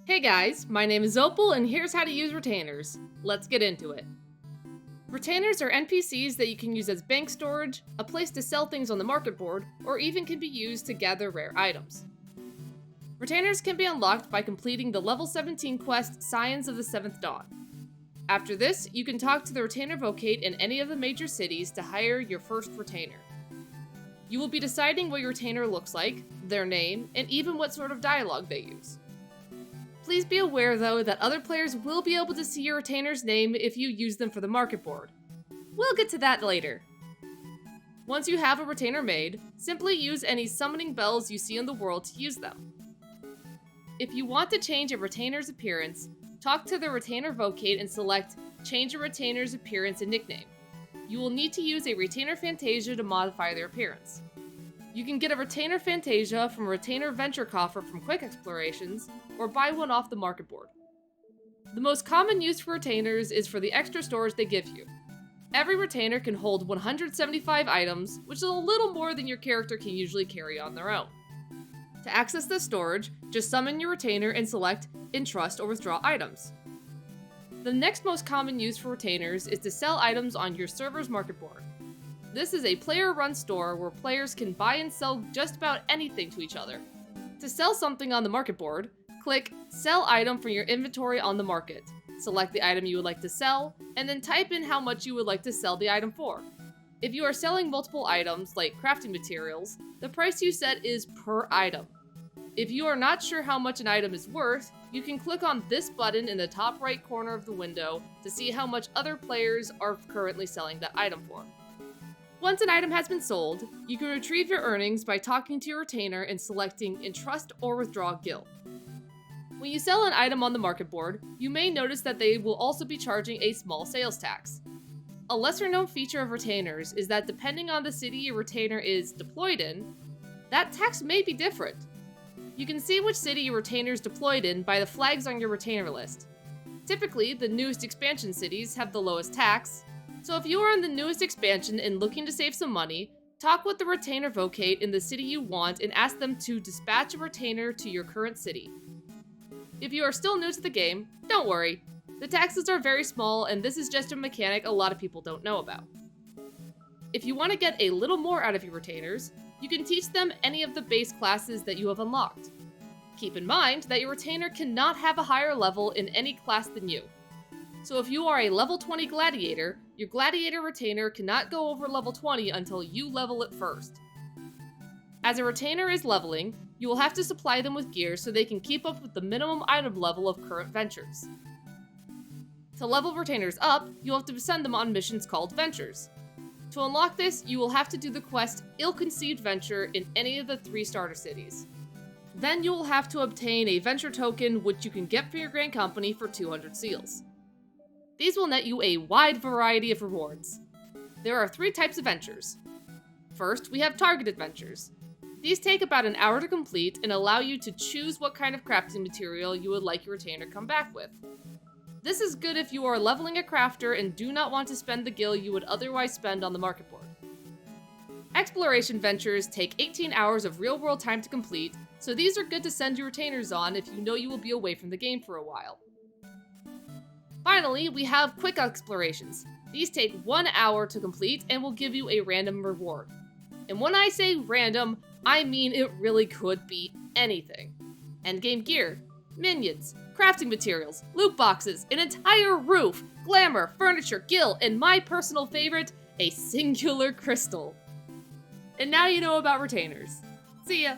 Hey guys, my name is Opal and here's how to use retainers. Let's get into it. Retainers are NPCs that you can use as bank storage, a place to sell things on the market board, or even can be used to gather rare items. Retainers can be unlocked by completing the level 17 quest Scions of the Seventh Dawn. After this, you can talk to the retainer vocate in any of the major cities to hire your first retainer. You will be deciding what your retainer looks like, their name, and even what sort of dialogue they use. Please be aware though that other players will be able to see your retainer's name if you use them for the market board. We'll get to that later. Once you have a retainer made, simply use any summoning bells you see in the world to use them. If you want to change a retainer's appearance, talk to the retainer vocate and select Change a retainer's appearance and nickname. You will need to use a retainer Fantasia to modify their appearance. You can get a retainer Fantasia from a retainer venture coffer from Quick Explorations, or buy one off the market board. The most common use for retainers is for the extra storage they give you. Every retainer can hold 175 items, which is a little more than your character can usually carry on their own. To access this storage, just summon your retainer and select Entrust or Withdraw Items. The next most common use for retainers is to sell items on your server's market board. This is a player-run store where players can buy and sell just about anything to each other. To sell something on the market board, click Sell Item from your inventory on the market. Select the item you would like to sell, and then type in how much you would like to sell the item for. If you are selling multiple items, like crafting materials, the price you set is per item. If you are not sure how much an item is worth, you can click on this button in the top right corner of the window to see how much other players are currently selling that item for. Once an item has been sold, you can retrieve your earnings by talking to your retainer and selecting Entrust or Withdraw Guild. When you sell an item on the market board, you may notice that they will also be charging a small sales tax. A lesser known feature of retainers is that depending on the city your retainer is deployed in, that tax may be different. You can see which city your retainer is deployed in by the flags on your retainer list. Typically, the newest expansion cities have the lowest tax, so if you are in the newest expansion and looking to save some money, talk with the retainer vocate in the city you want and ask them to dispatch a retainer to your current city. If you are still new to the game, don't worry. The taxes are very small and this is just a mechanic a lot of people don't know about. If you want to get a little more out of your retainers, you can teach them any of the base classes that you have unlocked. Keep in mind that your retainer cannot have a higher level in any class than you. So if you are a level 20 gladiator, your gladiator retainer cannot go over level 20 until you level it first. As a retainer is leveling, you will have to supply them with gear so they can keep up with the minimum item level of current ventures. To level retainers up, you'll have to send them on missions called ventures. To unlock this, you will have to do the quest Ill-Conceived Venture in any of the 3 starter cities. Then you will have to obtain a venture token which you can get for your grand company for 200 seals. These will net you a wide variety of rewards. There are 3 types of ventures. First, we have targeted ventures. These take about an hour to complete and allow you to choose what kind of crafting material you would like your retainer to come back with. This is good if you are leveling a crafter and do not want to spend the gil you would otherwise spend on the market board. Exploration ventures take 18 hours of real-world time to complete, so these are good to send your retainers on if you know you will be away from the game for a while. Finally, we have quick explorations. These take 1 hour to complete and will give you a random reward. And when I say random, I mean it really could be anything. Endgame gear, minions, crafting materials, loot boxes, an entire roof, glamour, furniture, gil, and my personal favorite, a singular crystal. And now you know about retainers. See ya!